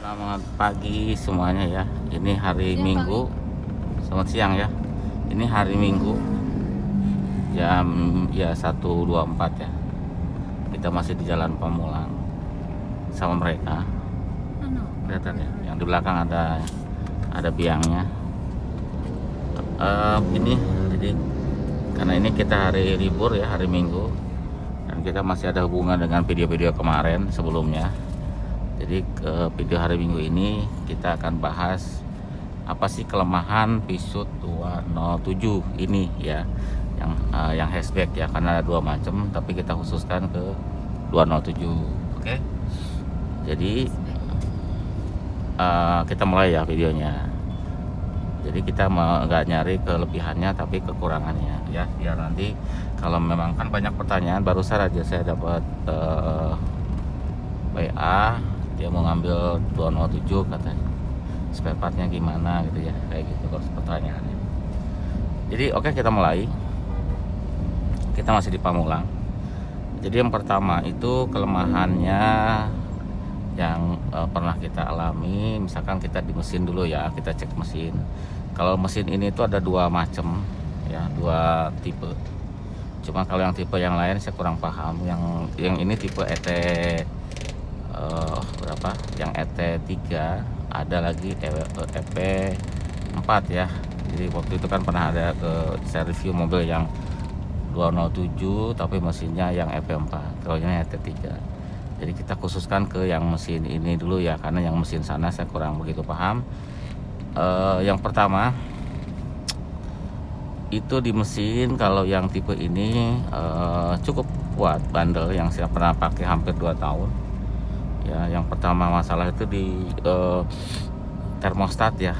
Selamat pagi semuanya ya. Ini hari Minggu. Selamat siang ya. Ini hari Minggu jam ya 1.24 ya. Kita masih di Jalan Pamulang sama mereka. Kelihatan ya. Yang di belakang ada biangnya. Ini jadi karena ini kita hari libur ya, hari Minggu, dan kita masih ada hubungan dengan video-video kemarin sebelumnya. Jadi video hari Minggu ini kita akan bahas apa sih kelemahan Peugeot 207 ini ya, yang hatchback ya, karena ada dua macam, tapi kita khususkan ke 207. Oke. Jadi kita mulai ya videonya. Jadi kita nggak nyari kelebihannya tapi kekurangannya ya, biar nanti kalau memang kan banyak pertanyaan. Barusan aja saya dapat WA, dia mau ngambil 207 katanya, spare partnya gimana gitu ya, kayak gitu terus pertanyaannya. Jadi oke, kita mulai. Kita masih di Pamulang. Jadi yang pertama itu kelemahannya yang pernah kita alami, misalkan kita di mesin dulu ya, kita cek mesin. Kalau mesin ini tuh ada dua macam ya, dua tipe. Cuma kalau yang tipe yang lain saya kurang paham. Yang ini tipe berapa? Yang ET3, ada lagi EP4 ya. Jadi waktu itu kan pernah ada saya review mobil yang 207 tapi mesinnya yang EP4, kalau yang ET3. Jadi kita khususkan ke yang mesin ini dulu ya, karena yang mesin sana saya kurang begitu paham. Yang pertama itu di mesin, kalau yang tipe ini cukup kuat bandel, yang saya pernah pakai hampir 2 tahun ya. Yang pertama masalah itu di termostat ya,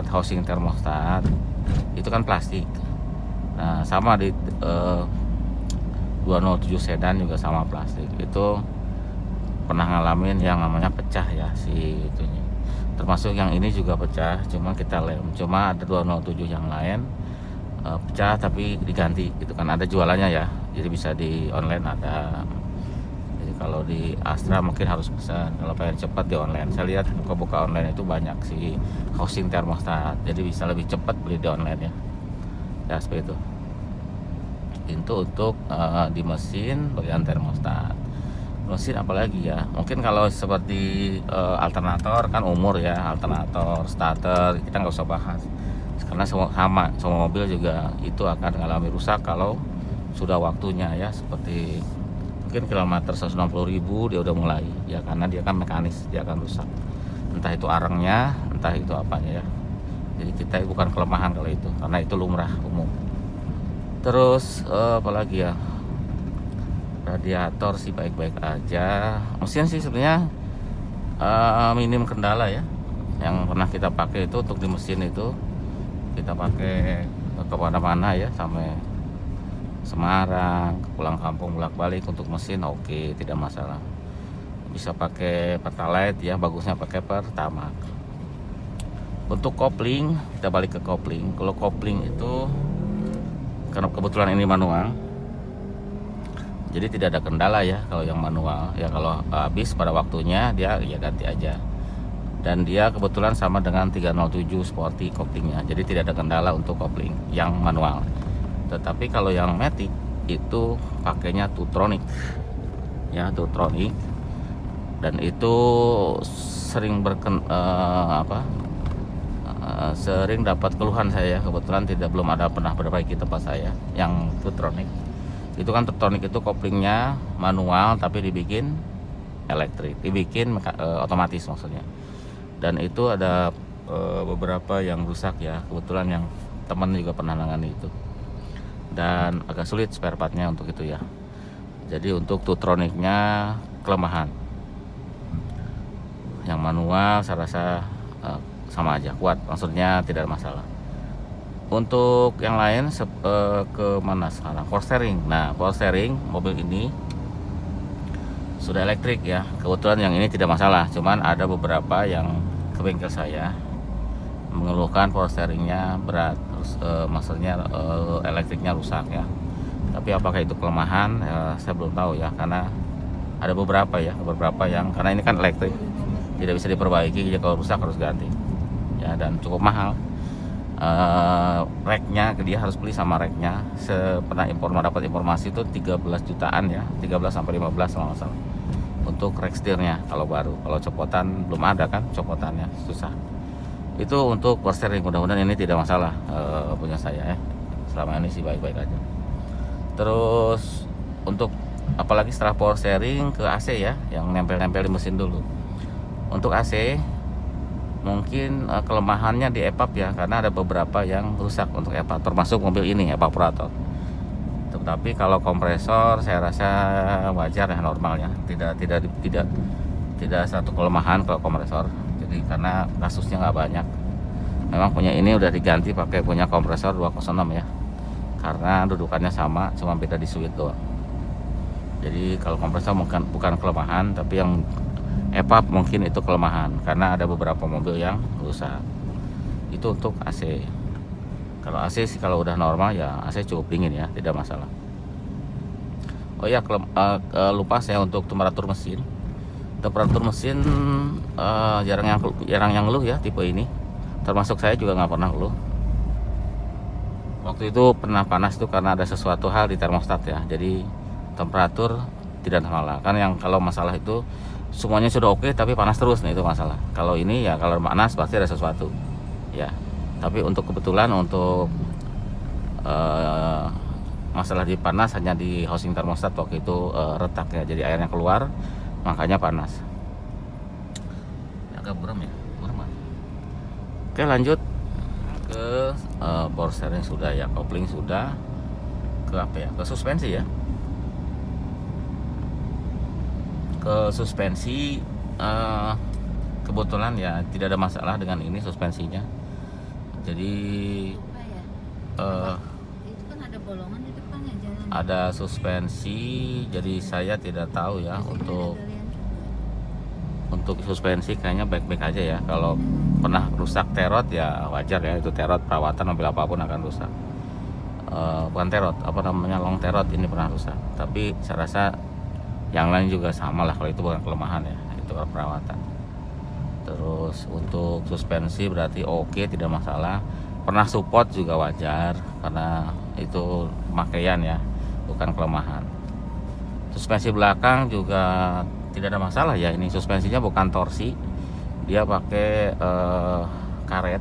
housing termostat itu kan plastik. Nah sama di 207 sedan juga sama plastik. Itu pernah ngalamin yang namanya pecah ya si itunya. Termasuk yang ini juga pecah, cuma kita lem. Cuma ada 207 yang lain pecah tapi diganti gitu kan, ada jualannya ya. Jadi bisa di online ada. Jadi kalau di Astra mungkin harus pesan, kalau pengen cepat di online. Saya lihat buka-buka online itu banyak si housing thermostat, jadi bisa lebih cepat beli di online ya. Ya seperti itu. Itu untuk di mesin bagian termostat. Mesin apalagi ya, mungkin kalau seperti alternator kan umur ya, alternator, starter kita nggak usah bahas, karena semua mobil juga itu akan mengalami rusak kalau sudah waktunya ya. Seperti mungkin kilometer 160.000 dia udah mulai ya, karena dia kan mekanis, dia akan rusak, entah itu arangnya, entah itu apanya ya. Jadi kita bukan kelemahan kalau itu, karena itu lumrah umum. Terus apalagi ya, radiator sih baik-baik aja. Mesin sih sebenarnya minim kendala ya. Yang pernah kita pakai itu untuk di mesin itu kita pakai ke mana-mana ya, sampai Semarang, pulang kampung bolak-balik untuk mesin oke, tidak masalah. Bisa pakai Pertalite ya, bagusnya pakai Pertamax. Untuk kopling, kita balik ke kopling. Kalau kopling itu karena kebetulan ini manual, jadi tidak ada kendala ya. Kalau yang manual ya, kalau habis pada waktunya dia ya ganti aja. Dan dia kebetulan sama dengan 307 Sporty koplingnya, jadi tidak ada kendala untuk kopling yang manual. Tetapi kalau yang matic itu pakainya Tutronic ya, Tutronic, dan itu sering sering dapat keluhan saya. Kebetulan belum ada pernah perbaiki tempat saya yang Tutronic. Itu kan Tutronic itu koplingnya manual tapi dibikin elektrik, dibikin otomatis maksudnya. Dan itu ada beberapa yang rusak ya, kebetulan yang teman juga pernah nangani itu, dan agak sulit spare partnya untuk itu ya. Jadi untuk Tutronicnya kelemahan. Yang manual saya rasa sama aja, kuat, maksudnya tidak ada masalah. Untuk yang lain ke mana sekarang? Power steering. Nah, power steering mobil ini sudah elektrik ya. Kebetulan yang ini tidak masalah. Cuman ada beberapa yang ke bengkel saya mengeluhkan power steeringnya berat, maksudnya elektriknya rusak ya. Tapi apakah itu kelemahan? Saya belum tahu ya, karena ada beberapa yang karena ini kan elektrik. tidak bisa diperbaiki. Jadi kalau rusak harus ganti ya, dan cukup mahal. Racknya dia harus beli sama racknya. Pernah dapat informasi itu 13 jutaan ya, 13 sampai 15 kalau nggak salah untuk rack setirnya kalau baru. Kalau copotan belum ada kan, copotannya susah. Itu untuk power steering. Mudah-mudahan ini tidak masalah punya saya ya. Selama ini sih baik-baik aja. Terus untuk apalagi setelah power steering ke AC ya, yang nempel-nempel di mesin dulu. Untuk AC mungkin kelemahannya di EPAP ya, karena ada beberapa yang rusak untuk EPAP, termasuk mobil ini evaporator. Tetapi kalau kompresor saya rasa wajar ya, normal ya, tidak satu kelemahan kalau kompresor. Jadi karena kasusnya nggak banyak. Memang punya ini udah diganti pakai punya kompresor 206 ya, karena dudukannya sama, cuma beda di switch doang. Jadi kalau kompresor bukan kelemahan, tapi yang EPAP mungkin itu kelemahan karena ada beberapa mobil yang rusak. Itu untuk AC. Kalau AC sih kalau udah normal ya AC cukup dingin ya, tidak masalah. Oh ya, lupa saya untuk temperatur mesin. Temperatur mesin jarang yang ngeluh ya tipe ini. Termasuk saya juga nggak pernah ngeluh. Waktu itu pernah panas itu karena ada sesuatu hal di termostat ya. Jadi temperatur tidak masalah. Kan yang kalau masalah itu semuanya sudah oke tapi panas terus, nah itu masalah. Kalau ini ya kalau panas pasti ada sesuatu ya. Tapi untuk kebetulan untuk masalah di panas hanya di housing termostat waktu itu retak ya, jadi airnya keluar makanya panas. Agak buram ya, buram. Oke, lanjut ke power steering sudah ya, kopling sudah, ke apa ya, ke suspensi ya. Ke suspensi kebetulan ya tidak ada masalah dengan ini suspensinya. Jadi itu kan ada bolongan di depannya jalan. ada suspensi, jadi saya tidak tahu ya untuk suspensi kayaknya baik-baik aja ya. Kalau pernah rusak terot ya wajar ya, itu terot perawatan mobil apapun akan rusak. Bukan terot, apa namanya, long terot ini pernah rusak. Tapi saya rasa yang lain juga sama lah, kalau itu bukan kelemahan ya, itu perawatan. Terus untuk suspensi berarti oke, tidak masalah. Pernah support juga wajar karena itu pemakaian ya, bukan kelemahan. Suspensi belakang juga tidak ada masalah ya, ini suspensinya bukan torsi, dia pakai karet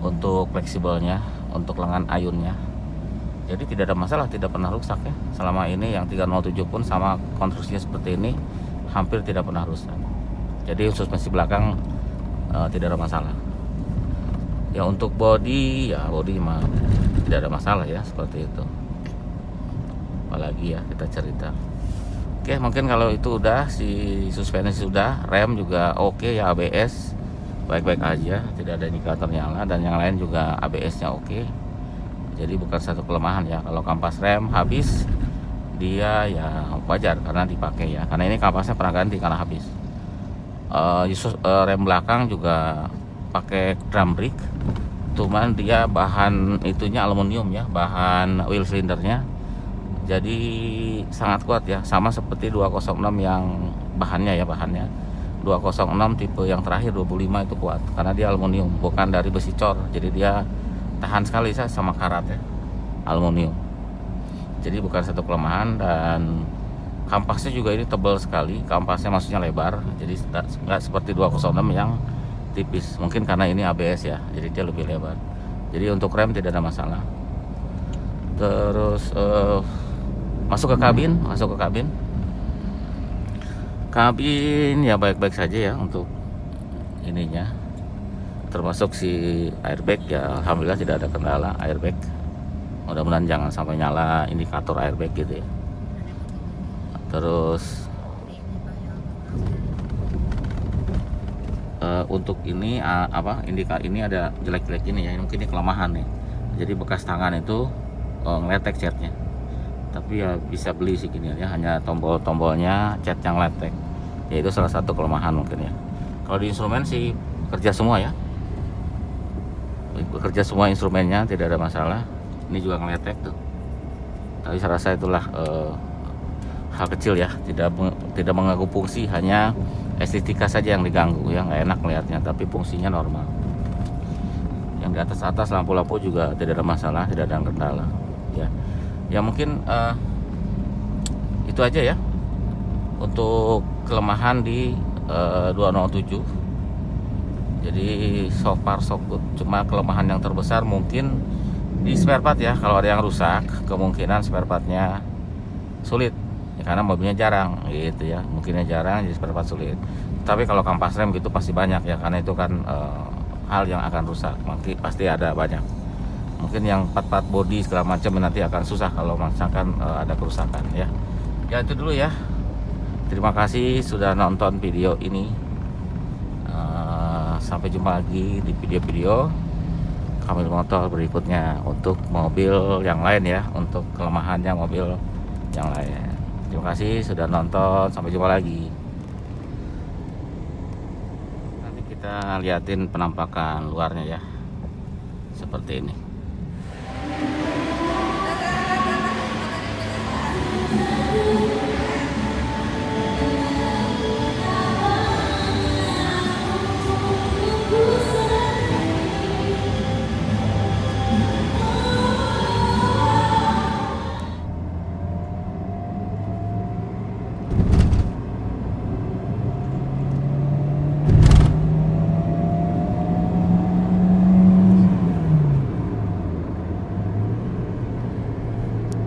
untuk fleksibelnya, untuk lengan ayunnya. Jadi tidak ada masalah, tidak pernah rusak ya. Selama ini yang 307 pun sama konstruksinya seperti ini, hampir tidak pernah rusak. Jadi suspensi belakang tidak ada masalah. Ya untuk bodi mah tidak ada masalah ya, seperti itu. Apalagi ya kita cerita. Oke, mungkin kalau itu udah, si suspensi sudah, rem juga oke ya, ABS baik-baik aja, tidak ada indikator nyala, dan yang lain juga ABS-nya oke. Jadi bukan satu kelemahan ya. Kalau kampas rem habis, dia ya wajar karena dipakai ya, karena ini kampasnya pernah ganti karena habis. Rem belakang juga pakai drum brake, cuman dia bahan itunya aluminium ya, bahan wheel cylindernya, jadi sangat kuat ya, sama seperti 206 yang bahannya 206 tipe yang terakhir 25 itu kuat karena dia aluminium, bukan dari besi cor, jadi dia tahan sekali sama karat ya, aluminium. Jadi bukan satu kelemahan. Dan kampasnya juga ini tebal sekali, kampasnya maksudnya lebar, jadi nggak seperti 206 yang tipis. Mungkin karena ini ABS ya, jadi dia lebih lebar. Jadi untuk rem tidak ada masalah. Terus masuk ke kabin ya baik-baik saja ya untuk ininya, termasuk si airbag ya, alhamdulillah tidak ada kendala airbag. Mudah-mudahan jangan sampai nyala indikator airbag gitu ya. Terus untuk ini ini ada jelek-jelek ini ya, mungkin ini kelemahan nih. Jadi bekas tangan itu ngeletek catnya, tapi ya bisa beli sih gini ya, hanya tombol-tombolnya cat yang letek ya, itu salah satu kelemahan mungkin ya. Kalau di instrumen sih bekerja semua instrumennya, tidak ada masalah. Ini juga ngeletek tuh, tapi saya rasa itulah hal kecil ya, tidak mengganggu fungsi, hanya estetika saja yang diganggu ya, nggak enak melihatnya, tapi fungsinya normal. Yang di atas lampu-lampu juga tidak ada masalah, tidak ada kendala ya. Ya mungkin itu aja ya untuk kelemahan di 207. Jadi so far so good. Cuma kelemahan yang terbesar mungkin di spare part ya. Kalau ada yang rusak, kemungkinan spare partnya sulit ya, karena mobilnya jarang gitu ya, mungkinnya jarang jadi spare part sulit. Tapi kalau kampas rem gitu pasti banyak ya, karena itu kan hal yang akan rusak, mungkin pasti ada banyak. Mungkin yang part-part body segala macam nanti akan susah kalau misalkan ada kerusakan ya. Ya itu dulu ya. Terima kasih sudah nonton video ini. Sampai jumpa lagi di video-video Kamil Motor berikutnya untuk mobil yang lain ya, untuk kelemahannya mobil yang lain. Terima kasih sudah nonton, sampai jumpa lagi. Nanti kita liatin penampakan luarnya ya, seperti ini.